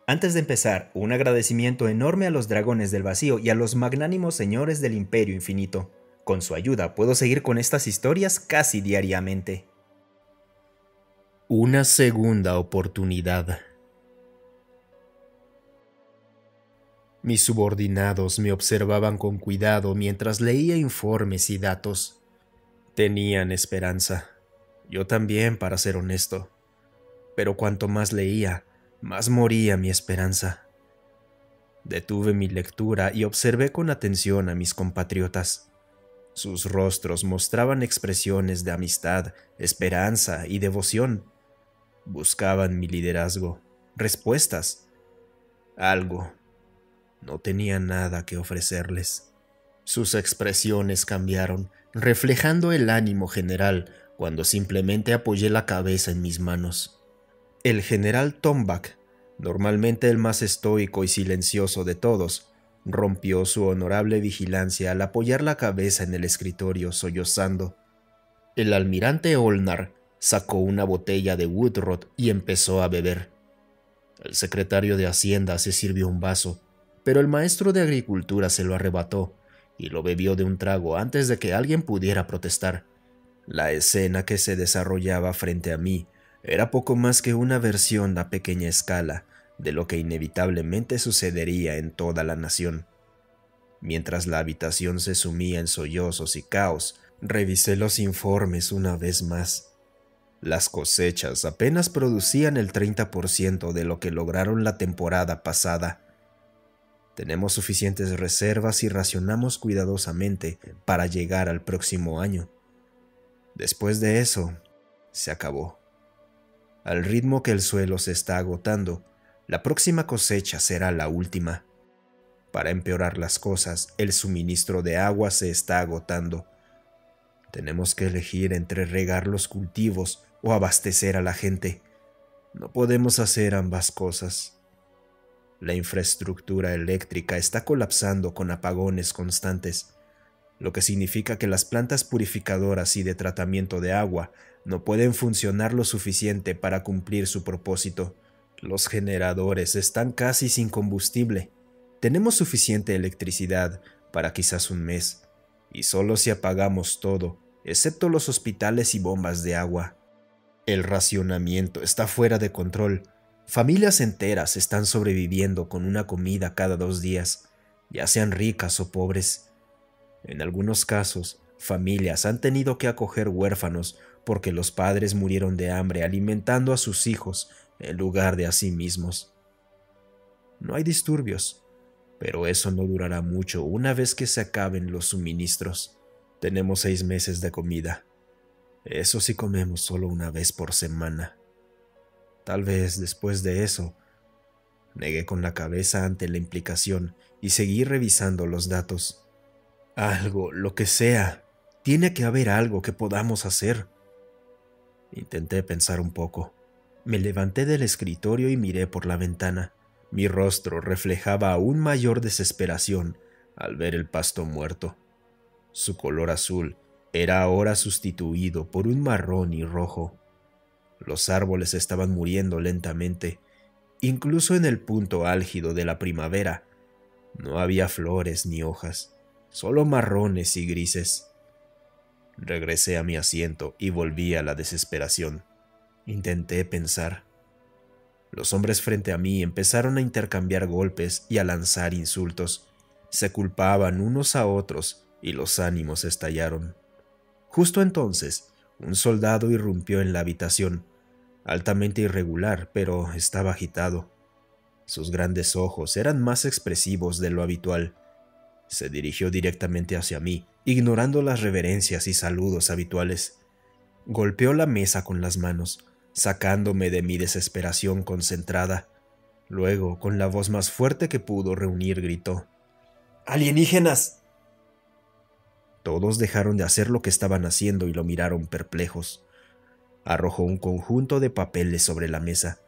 Antes de empezar, un agradecimiento enorme a los dragones del vacío y a los magnánimos señores del Imperio Infinito. Con su ayuda puedo seguir con estas historias casi diariamente. Una segunda oportunidad. Mis subordinados me observaban con cuidado mientras leía informes y datos. Tenían esperanza. Yo también, para ser honesto. Pero cuanto más leía, más moría mi esperanza. Detuve mi lectura y observé con atención a mis compatriotas. Sus rostros mostraban expresiones de amistad, esperanza y devoción. Buscaban mi liderazgo, respuestas, algo. No tenía nada que ofrecerles. Sus expresiones cambiaron, reflejando el ánimo general cuando simplemente apoyé la cabeza en mis manos. El general Tombak, normalmente el más estoico y silencioso de todos, rompió su honorable vigilancia al apoyar la cabeza en el escritorio sollozando. El almirante Olnar sacó una botella de Woodrot y empezó a beber. El secretario de Hacienda se sirvió un vaso, pero el maestro de Agricultura se lo arrebató y lo bebió de un trago antes de que alguien pudiera protestar. La escena que se desarrollaba frente a mí era poco más que una versión a pequeña escala de lo que inevitablemente sucedería en toda la nación. Mientras la habitación se sumía en sollozos y caos, revisé los informes una vez más. Las cosechas apenas producían el 30% de lo que lograron la temporada pasada. Tenemos suficientes reservas y racionamos cuidadosamente para llegar al próximo año. Después de eso, se acabó. Al ritmo que el suelo se está agotando, la próxima cosecha será la última. Para empeorar las cosas, el suministro de agua se está agotando. Tenemos que elegir entre regar los cultivos o abastecer a la gente. No podemos hacer ambas cosas. La infraestructura eléctrica está colapsando con apagones constantes, lo que significa que las plantas purificadoras y de tratamiento de agua no pueden funcionar lo suficiente para cumplir su propósito. Los generadores están casi sin combustible. Tenemos suficiente electricidad para quizás un mes, y solo si apagamos todo, excepto los hospitales y bombas de agua. El racionamiento está fuera de control. Familias enteras están sobreviviendo con una comida cada 2 días, ya sean ricas o pobres. En algunos casos, familias han tenido que acoger huérfanos porque los padres murieron de hambre alimentando a sus hijos en lugar de a sí mismos. No hay disturbios, pero eso no durará mucho una vez que se acaben los suministros. Tenemos 6 meses de comida. Eso si comemos solo una vez por semana. Tal vez después de eso. Negué con la cabeza ante la implicación y seguí revisando los datos. Algo, lo que sea. Tiene que haber algo que podamos hacer. Intenté pensar un poco. Me levanté del escritorio y miré por la ventana. Mi rostro reflejaba aún mayor desesperación al ver el pasto muerto. Su color azul era ahora sustituido por un marrón y rojo. Los árboles estaban muriendo lentamente, incluso en el punto álgido de la primavera. No había flores ni hojas, solo marrones y grises. Regresé a mi asiento y volví a la desesperación. Intenté pensar. Los hombres frente a mí empezaron a intercambiar golpes y a lanzar insultos. Se culpaban unos a otros y los ánimos estallaron. Justo entonces, un soldado irrumpió en la habitación, altamente irregular, pero estaba agitado. Sus grandes ojos eran más expresivos de lo habitual. Se dirigió directamente hacia mí, ignorando las reverencias y saludos habituales. Golpeó la mesa con las manos, sacándome de mi desesperación concentrada. Luego, con la voz más fuerte que pudo reunir, gritó: ¡Alienígenas! Todos dejaron de hacer lo que estaban haciendo y lo miraron perplejos. Arrojó un conjunto de papeles sobre la mesa.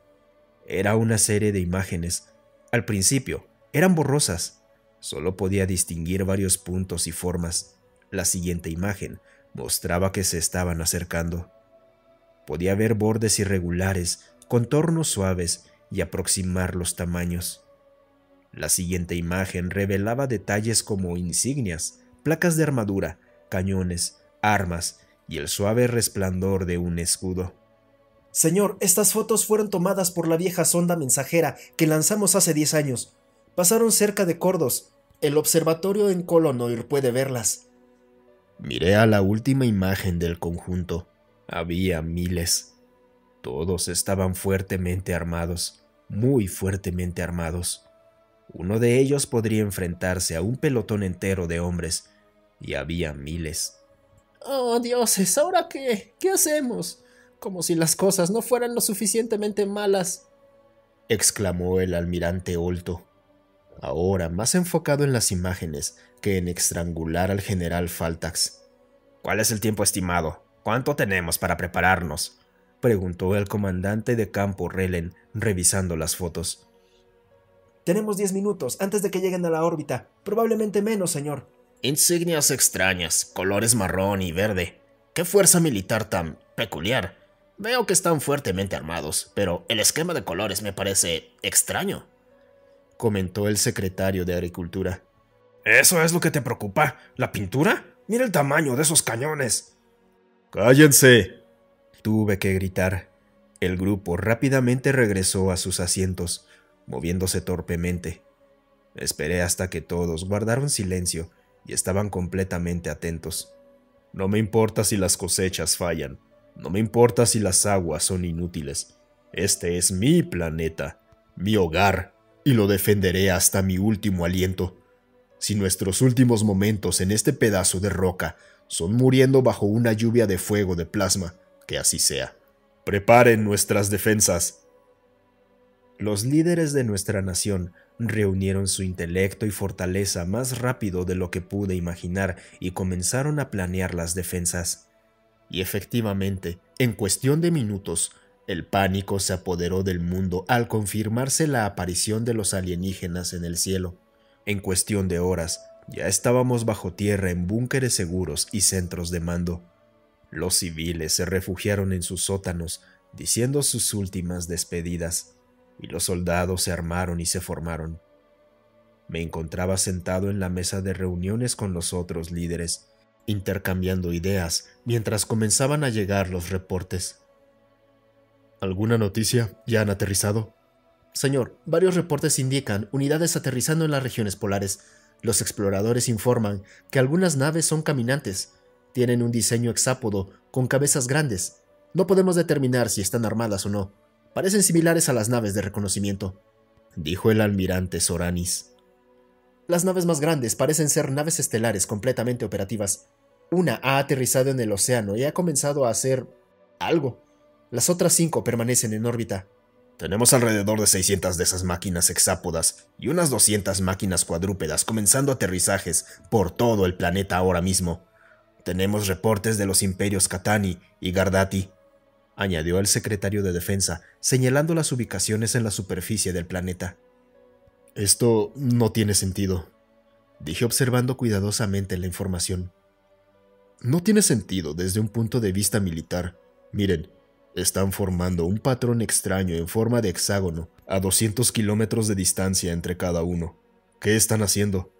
Era una serie de imágenes. Al principio, eran borrosas. Solo podía distinguir varios puntos y formas. La siguiente imagen mostraba que se estaban acercando. Podía ver bordes irregulares, contornos suaves y aproximar los tamaños. La siguiente imagen revelaba detalles como insignias, placas de armadura, cañones, armas y el suave resplandor de un escudo. Señor, estas fotos fueron tomadas por la vieja sonda mensajera que lanzamos hace 10 años. Pasaron cerca de Cordos. El observatorio en Colonoir puede verlas. Miré a la última imagen del conjunto. Había miles. Todos estaban fuertemente armados, muy fuertemente armados. Uno de ellos podría enfrentarse a un pelotón entero de hombres, y había miles. ¡Oh, dioses! ¿Ahora qué? ¿Qué hacemos? Como si las cosas no fueran lo suficientemente malas, exclamó el almirante Olto, ahora más enfocado en las imágenes que en estrangular al general Faltax. ¿Cuál es el tiempo estimado? ¿Cuánto tenemos para prepararnos?, preguntó el comandante de campo Relen, revisando las fotos. Tenemos 10 minutos antes de que lleguen a la órbita, probablemente menos, señor. Insignias extrañas, colores marrón y verde. ¿Qué fuerza militar tan peculiar? Veo que están fuertemente armados, pero el esquema de colores me parece extraño, comentó el secretario de Agricultura. ¿Eso es lo que te preocupa? ¿La pintura? Mira el tamaño de esos cañones. ¡Cállense!, tuve que gritar. El grupo rápidamente regresó a sus asientos, moviéndose torpemente. Esperé hasta que todos guardaron silencio y estaban completamente atentos. No me importa si las cosechas fallan. No me importa si las aguas son inútiles. Este es mi planeta, mi hogar, y lo defenderé hasta mi último aliento. Si nuestros últimos momentos en este pedazo de roca son muriendo bajo una lluvia de fuego de plasma, que así sea. ¡Preparen nuestras defensas! Los líderes de nuestra nación reunieron su intelecto y fortaleza más rápido de lo que pude imaginar y comenzaron a planear las defensas. Y efectivamente, en cuestión de minutos, el pánico se apoderó del mundo al confirmarse la aparición de los alienígenas en el cielo. En cuestión de horas, ya estábamos bajo tierra en búnkeres seguros y centros de mando. Los civiles se refugiaron en sus sótanos, diciendo sus últimas despedidas, y los soldados se armaron y se formaron. Me encontraba sentado en la mesa de reuniones con los otros líderes, intercambiando ideas mientras comenzaban a llegar los reportes. ¿Alguna noticia? ¿Ya han aterrizado? Señor, varios reportes indican unidades aterrizando en las regiones polares. Los exploradores informan que algunas naves son caminantes. Tienen un diseño hexápodo con cabezas grandes. No podemos determinar si están armadas o no. Parecen similares a las naves de reconocimiento, dijo el almirante Soranis. Las naves más grandes parecen ser naves estelares completamente operativas. Una ha aterrizado en el océano y ha comenzado a hacer algo. Las otras 5 permanecen en órbita. Tenemos alrededor de 600 de esas máquinas hexápodas y unas 200 máquinas cuadrúpedas comenzando aterrizajes por todo el planeta ahora mismo. Tenemos reportes de los imperios Catani y Gardati, añadió el secretario de Defensa, señalando las ubicaciones en la superficie del planeta. Esto no tiene sentido, dije observando cuidadosamente la información. No tiene sentido desde un punto de vista militar. Miren, están formando un patrón extraño en forma de hexágono a 200 kilómetros de distancia entre cada uno. ¿Qué están haciendo?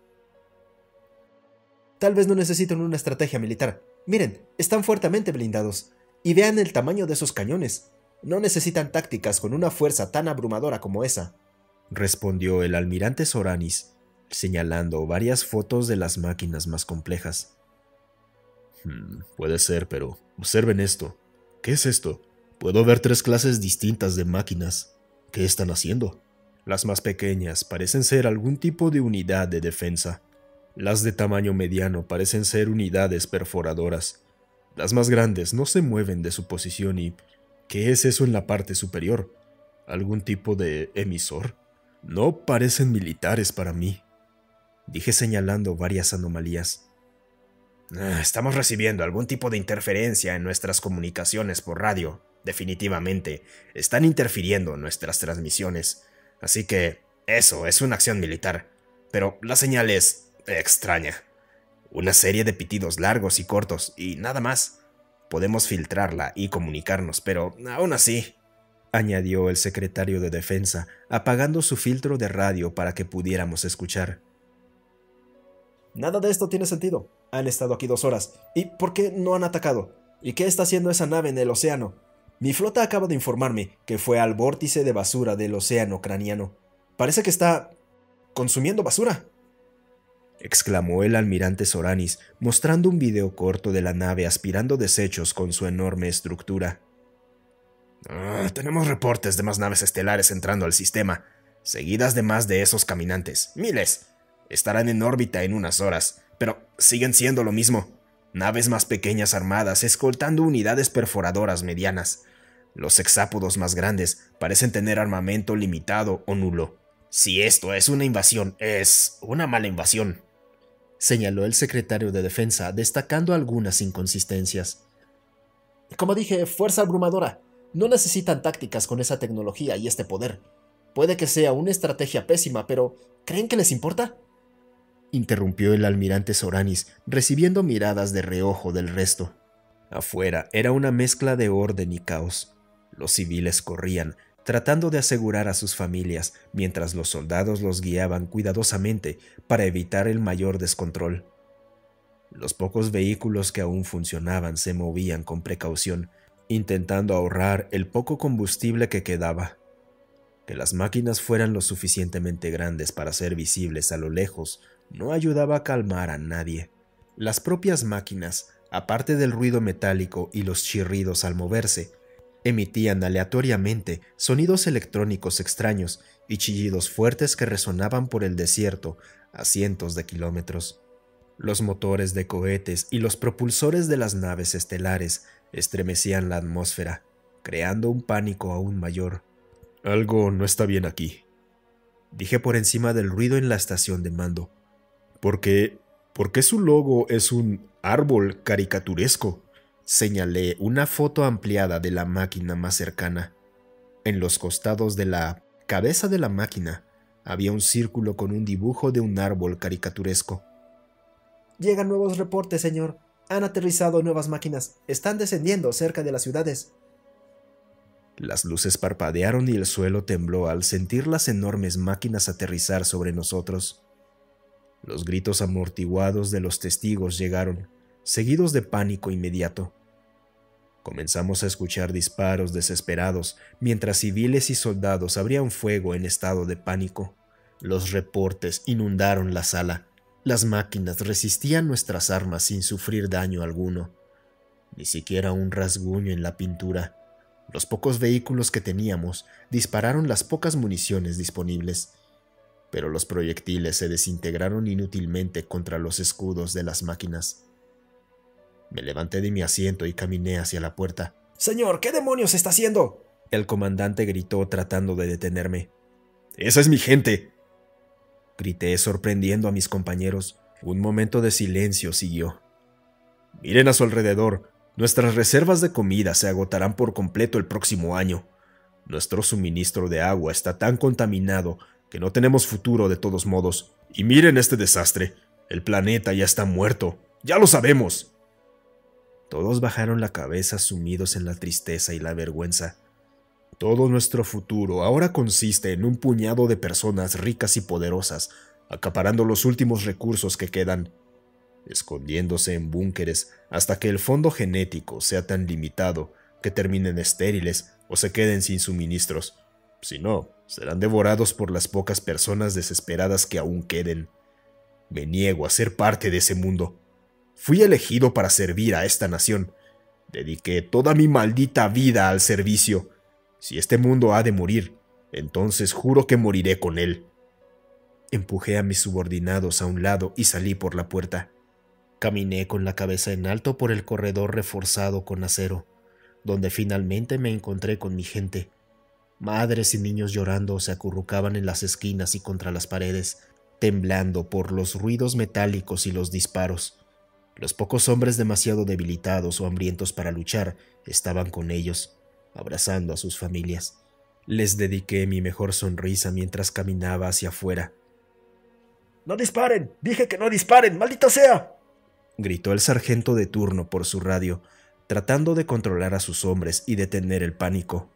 Tal vez no necesitan una estrategia militar. Miren, están fuertemente blindados. Y vean el tamaño de esos cañones. No necesitan tácticas con una fuerza tan abrumadora como esa, respondió el almirante Soranis, señalando varias fotos de las máquinas más complejas. Puede ser, pero observen esto. ¿Qué es esto? Puedo ver 3 clases distintas de máquinas. ¿Qué están haciendo? Las más pequeñas parecen ser algún tipo de unidad de defensa. Las de tamaño mediano parecen ser unidades perforadoras. Las más grandes no se mueven de su posición y... ¿qué es eso en la parte superior? ¿Algún tipo de emisor? No parecen militares para mí, dije señalando varias anomalías. Estamos recibiendo algún tipo de interferencia en nuestras comunicaciones por radio. Definitivamente, están interfiriendo en nuestras transmisiones. Así que eso es una acción militar. Pero la señal es extraña. Una serie de pitidos largos y cortos y nada más. Podemos filtrarla y comunicarnos, pero aún así... añadió el secretario de Defensa, apagando su filtro de radio para que pudiéramos escuchar. Nada de esto tiene sentido. Han estado aquí 2 horas. ¿Y por qué no han atacado? ¿Y qué está haciendo esa nave en el océano? Mi flota acaba de informarme que fue al vórtice de basura del océano craniano. Parece que está consumiendo basura, exclamó el almirante Soranis, mostrando un video corto de la nave aspirando desechos con su enorme estructura. Tenemos reportes de más naves estelares entrando al sistema, seguidas de más de esos caminantes. Miles. Estarán en órbita en unas horas, pero siguen siendo lo mismo. Naves más pequeñas armadas escoltando unidades perforadoras medianas. Los hexápodos más grandes parecen tener armamento limitado o nulo. Si esto es una invasión, es una mala invasión, señaló el secretario de Defensa, destacando algunas inconsistencias. Como dije, fuerza abrumadora. No necesitan tácticas con esa tecnología y este poder. Puede que sea una estrategia pésima, pero ¿creen que les importa?, interrumpió el almirante Soranis, recibiendo miradas de reojo del resto. Afuera era una mezcla de orden y caos. Los civiles corrían, tratando de asegurar a sus familias, mientras los soldados los guiaban cuidadosamente para evitar el mayor descontrol. Los pocos vehículos que aún funcionaban se movían con precaución, intentando ahorrar el poco combustible que quedaba. Que las máquinas fueran lo suficientemente grandes para ser visibles a lo lejos no ayudaba a calmar a nadie. Las propias máquinas, aparte del ruido metálico y los chirridos al moverse, emitían aleatoriamente sonidos electrónicos extraños y chillidos fuertes que resonaban por el desierto a cientos de kilómetros. Los motores de cohetes y los propulsores de las naves estelares estremecían la atmósfera, creando un pánico aún mayor. Algo no está bien aquí, dije por encima del ruido en la estación de mando. ¿Por qué su logo es un árbol caricaturesco? Señalé una foto ampliada de la máquina más cercana. En los costados de la cabeza de la máquina había un círculo con un dibujo de un árbol caricaturesco. Llegan nuevos reportes, señor. Han aterrizado nuevas máquinas. Están descendiendo cerca de las ciudades. Las luces parpadearon y el suelo tembló al sentir las enormes máquinas aterrizar sobre nosotros. Los gritos amortiguados de los testigos llegaron, seguidos de pánico inmediato. Comenzamos a escuchar disparos desesperados, mientras civiles y soldados abrían fuego en estado de pánico. Los reportes inundaron la sala. Las máquinas resistían nuestras armas sin sufrir daño alguno. Ni siquiera un rasguño en la pintura. Los pocos vehículos que teníamos dispararon las pocas municiones disponibles, pero los proyectiles se desintegraron inútilmente contra los escudos de las máquinas. Me levanté de mi asiento y caminé hacia la puerta. «Señor, ¿qué demonios está haciendo?», el comandante gritó tratando de detenerme. «¡Esa es mi gente!», grité sorprendiendo a mis compañeros. Un momento de silencio siguió. «Miren a su alrededor. Nuestras reservas de comida se agotarán por completo el próximo año. Nuestro suministro de agua está tan contaminado que no tenemos futuro de todos modos. Y miren este desastre. El planeta ya está muerto. ¡Ya lo sabemos!». Todos bajaron la cabeza sumidos en la tristeza y la vergüenza. Todo nuestro futuro ahora consiste en un puñado de personas ricas y poderosas, acaparando los últimos recursos que quedan, escondiéndose en búnkeres hasta que el fondo genético sea tan limitado que terminen estériles o se queden sin suministros. Si no, serán devorados por las pocas personas desesperadas que aún queden. Me niego a ser parte de ese mundo. Fui elegido para servir a esta nación. Dediqué toda mi maldita vida al servicio. Si este mundo ha de morir, entonces juro que moriré con él. Empujé a mis subordinados a un lado y salí por la puerta. Caminé con la cabeza en alto por el corredor reforzado con acero, donde finalmente me encontré con mi gente. Madres y niños llorando se acurrucaban en las esquinas y contra las paredes, temblando por los ruidos metálicos y los disparos. Los pocos hombres demasiado debilitados o hambrientos para luchar estaban con ellos, abrazando a sus familias. Les dediqué mi mejor sonrisa mientras caminaba hacia afuera. «¡No disparen! ¡Dije que no disparen! ¡Maldita sea!», gritó el sargento de turno por su radio, tratando de controlar a sus hombres y detener el pánico.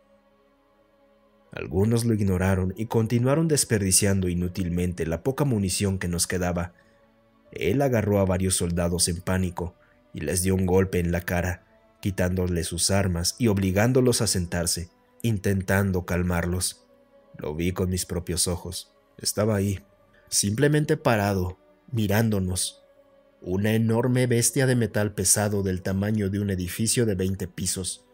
Algunos lo ignoraron y continuaron desperdiciando inútilmente la poca munición que nos quedaba. Él agarró a varios soldados en pánico y les dio un golpe en la cara, quitándoles sus armas y obligándolos a sentarse, intentando calmarlos. Lo vi con mis propios ojos. Estaba ahí, simplemente parado, mirándonos. Una enorme bestia de metal pesado del tamaño de un edificio de 20 pisos,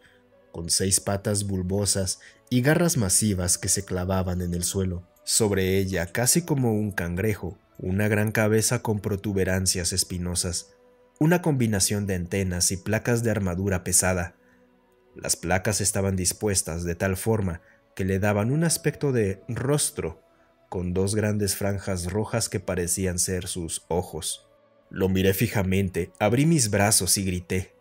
con 6 patas bulbosas y garras masivas que se clavaban en el suelo. Sobre ella, casi como un cangrejo, una gran cabeza con protuberancias espinosas, una combinación de antenas y placas de armadura pesada. Las placas estaban dispuestas de tal forma que le daban un aspecto de rostro, con 2 grandes franjas rojas que parecían ser sus ojos. Lo miré fijamente, abrí mis brazos y grité: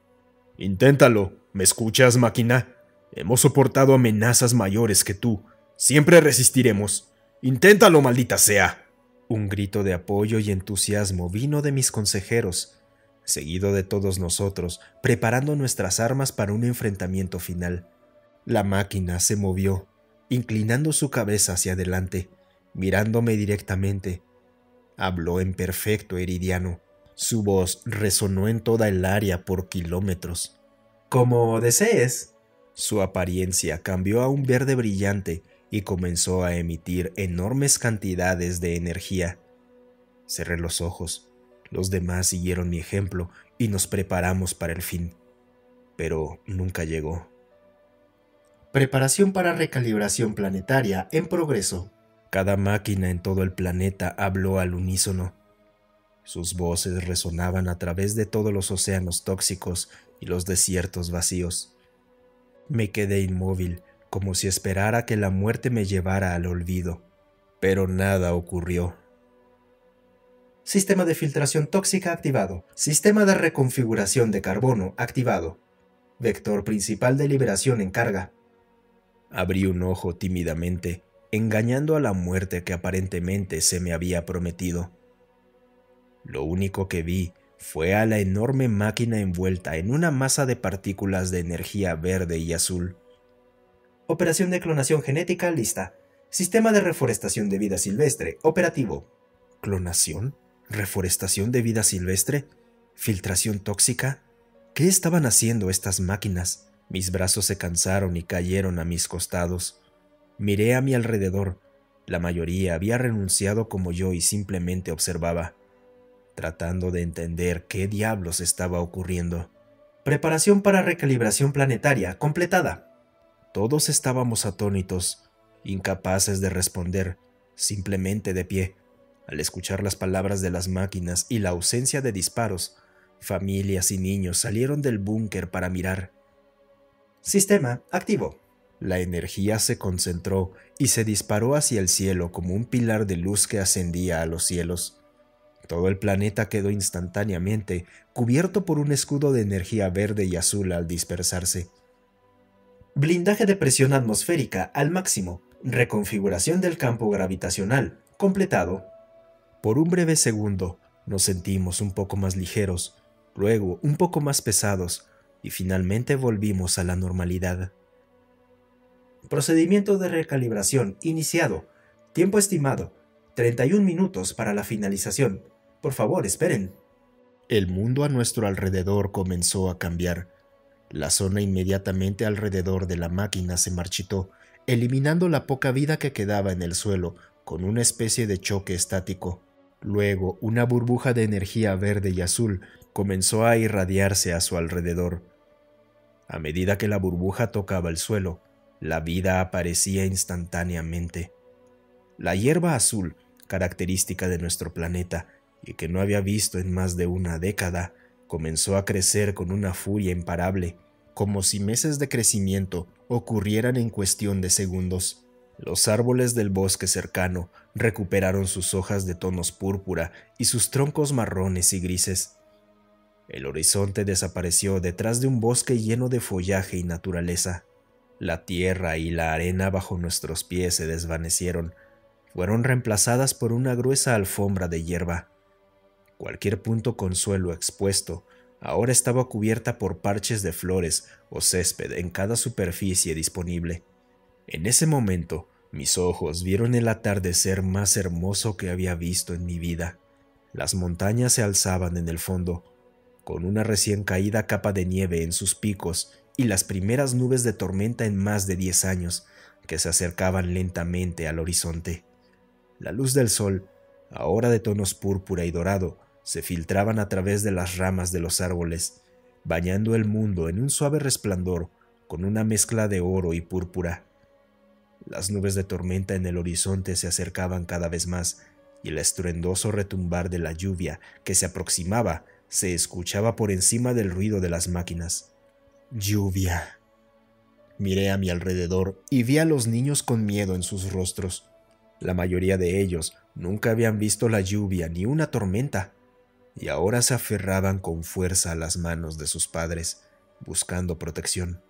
«Inténtalo, ¿me escuchas, máquina? Hemos soportado amenazas mayores que tú. Siempre resistiremos. Inténtalo, maldita sea». Un grito de apoyo y entusiasmo vino de mis consejeros, seguido de todos nosotros, preparando nuestras armas para un enfrentamiento final. La máquina se movió, inclinando su cabeza hacia adelante, mirándome directamente. Habló en perfecto eridiano. Su voz resonó en toda el área por kilómetros. «Como desees». Su apariencia cambió a un verde brillante y comenzó a emitir enormes cantidades de energía. Cerré los ojos. Los demás siguieron mi ejemplo y nos preparamos para el fin. Pero nunca llegó. Preparación para recalibración planetaria en progreso. Cada máquina en todo el planeta habló al unísono. Sus voces resonaban a través de todos los océanos tóxicos y los desiertos vacíos. Me quedé inmóvil, como si esperara que la muerte me llevara al olvido. Pero nada ocurrió. Sistema de filtración tóxica activado. Sistema de reconfiguración de carbono activado. Vector principal de liberación en carga. Abrí un ojo tímidamente, engañando a la muerte que aparentemente se me había prometido. Lo único que vi fue a la enorme máquina envuelta en una masa de partículas de energía verde y azul. Operación de clonación genética lista. Sistema de reforestación de vida silvestre operativo. ¿Clonación? ¿Reforestación de vida silvestre? ¿Filtración tóxica? ¿Qué estaban haciendo estas máquinas? Mis brazos se cansaron y cayeron a mis costados. Miré a mi alrededor. La mayoría había renunciado como yo y simplemente observaba, tratando de entender qué diablos estaba ocurriendo. Preparación para recalibración planetaria completada. Todos estábamos atónitos, incapaces de responder, simplemente de pie. Al escuchar las palabras de las máquinas y la ausencia de disparos, familias y niños salieron del búnker para mirar. Sistema activo. La energía se concentró y se disparó hacia el cielo como un pilar de luz que ascendía a los cielos. Todo el planeta quedó instantáneamente cubierto por un escudo de energía verde y azul al dispersarse. Blindaje de presión atmosférica al máximo. Reconfiguración del campo gravitacional completado. Por un breve segundo nos sentimos un poco más ligeros, luego un poco más pesados y finalmente volvimos a la normalidad. Procedimiento de recalibración iniciado. Tiempo estimado: 31 minutos para la finalización. Por favor, esperen. El mundo a nuestro alrededor comenzó a cambiar. La zona inmediatamente alrededor de la máquina se marchitó, eliminando la poca vida que quedaba en el suelo con una especie de choque estático. Luego, una burbuja de energía verde y azul comenzó a irradiarse a su alrededor. A medida que la burbuja tocaba el suelo, la vida aparecía instantáneamente. La hierba azul, característica de nuestro planeta y que no había visto en más de una década, comenzó a crecer con una furia imparable, como si meses de crecimiento ocurrieran en cuestión de segundos. Los árboles del bosque cercano recuperaron sus hojas de tonos púrpura y sus troncos marrones y grises. El horizonte desapareció detrás de un bosque lleno de follaje y naturaleza. La tierra y la arena bajo nuestros pies se desvanecieron, fueron reemplazadas por una gruesa alfombra de hierba. Cualquier punto con suelo expuesto ahora estaba cubierta por parches de flores o césped en cada superficie disponible. En ese momento, Mis ojos vieron el atardecer más hermoso que había visto en mi vida. Las montañas se alzaban en el fondo, con una recién caída capa de nieve en sus picos y las primeras nubes de tormenta en más de 10 años que se acercaban lentamente al horizonte. La luz del sol, ahora de tonos púrpura y dorado, se filtraban a través de las ramas de los árboles, bañando el mundo en un suave resplandor con una mezcla de oro y púrpura. Las nubes de tormenta en el horizonte se acercaban cada vez más, y el estruendoso retumbar de la lluvia que se aproximaba se escuchaba por encima del ruido de las máquinas. Lluvia. Miré a mi alrededor y vi a los niños con miedo en sus rostros. La mayoría de ellos nunca habían visto la lluvia ni una tormenta, y ahora se aferraban con fuerza a las manos de sus padres, buscando protección.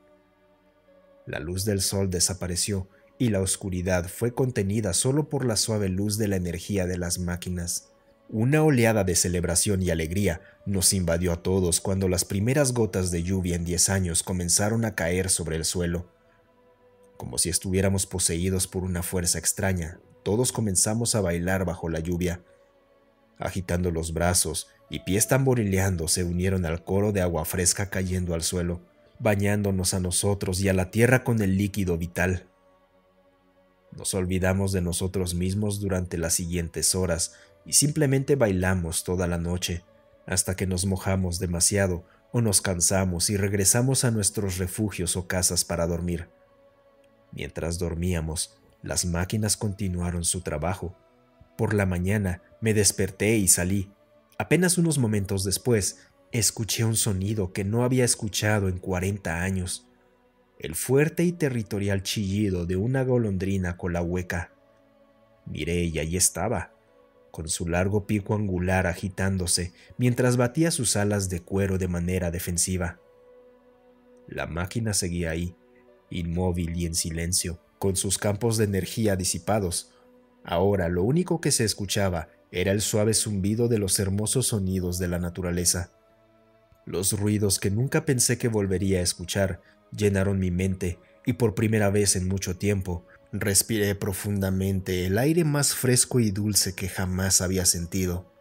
La luz del sol desapareció y la oscuridad fue contenida solo por la suave luz de la energía de las máquinas. Una oleada de celebración y alegría nos invadió a todos cuando las primeras gotas de lluvia en 10 años comenzaron a caer sobre el suelo. Como si estuviéramos poseídos por una fuerza extraña, todos comenzamos a bailar bajo la lluvia. Agitando los brazos y pies tamborileando se unieron al coro de agua fresca cayendo al suelo, bañándonos a nosotros y a la tierra con el líquido vital. Nos olvidamos de nosotros mismos durante las siguientes horas y simplemente bailamos toda la noche, hasta que nos mojamos demasiado o nos cansamos y regresamos a nuestros refugios o casas para dormir. Mientras dormíamos, las máquinas continuaron su trabajo. Por la mañana me desperté y salí. Apenas unos momentos después, escuché un sonido que no había escuchado en 40 años. El fuerte y territorial chillido de una golondrina cola hueca. Miré y allí estaba, con su largo pico angular agitándose mientras batía sus alas de cuero de manera defensiva. La máquina seguía ahí, inmóvil y en silencio, con sus campos de energía disipados. Ahora lo único que se escuchaba era el suave zumbido de los hermosos sonidos de la naturaleza. Los ruidos que nunca pensé que volvería a escuchar llenaron mi mente y por primera vez en mucho tiempo respiré profundamente el aire más fresco y dulce que jamás había sentido.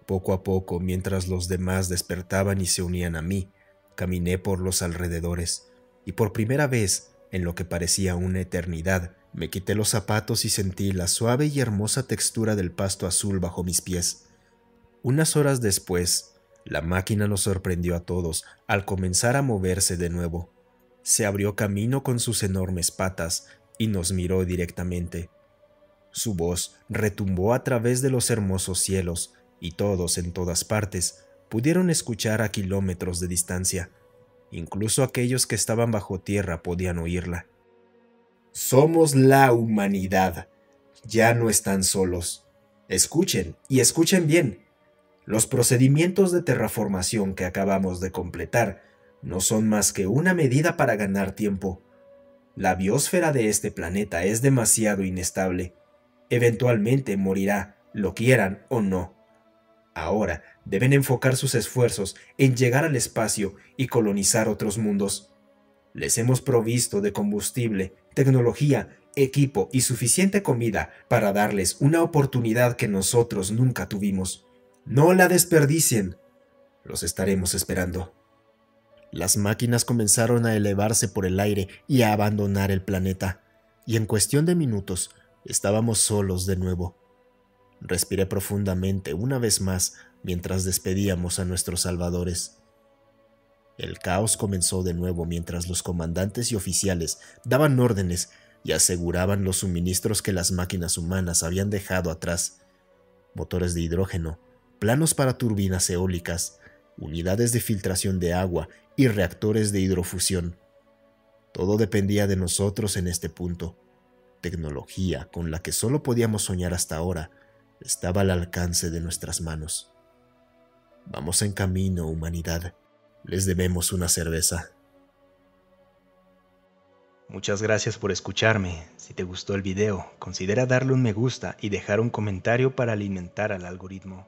Poco a poco, mientras los demás despertaban y se unían a mí, caminé por los alrededores y por primera vez, en lo que parecía una eternidad, me quité los zapatos y sentí la suave y hermosa textura del pasto azul bajo mis pies. Unas horas después, la máquina nos sorprendió a todos al comenzar a moverse de nuevo. Se abrió camino con sus enormes patas y nos miró directamente. Su voz retumbó a través de los hermosos cielos y todos en todas partes pudieron escuchar a kilómetros de distancia. Incluso aquellos que estaban bajo tierra podían oírla. Somos la humanidad. Ya no están solos. Escuchen, y escuchen bien. Los procedimientos de terraformación que acabamos de completar no son más que una medida para ganar tiempo. La biosfera de este planeta es demasiado inestable. Eventualmente morirá, lo quieran o no. Ahora deben enfocar sus esfuerzos en llegar al espacio y colonizar otros mundos. Les hemos provisto de combustible, tecnología, equipo y suficiente comida para darles una oportunidad que nosotros nunca tuvimos. No la desperdicien. Los estaremos esperando. Las máquinas comenzaron a elevarse por el aire y a abandonar el planeta, y en cuestión de minutos estábamos solos de nuevo. Respiré profundamente una vez más mientras despedíamos a nuestros salvadores. El caos comenzó de nuevo mientras los comandantes y oficiales daban órdenes y aseguraban los suministros que las máquinas humanas habían dejado atrás. Motores de hidrógeno, planos para turbinas eólicas, unidades de filtración de agua y reactores de hidrofusión. Todo dependía de nosotros en este punto. Tecnología con la que solo podíamos soñar hasta ahora estaba al alcance de nuestras manos. Vamos en camino, humanidad. Les debemos una cerveza. Muchas gracias por escucharme. Si te gustó el video, considera darle un me gusta y dejar un comentario para alimentar al algoritmo.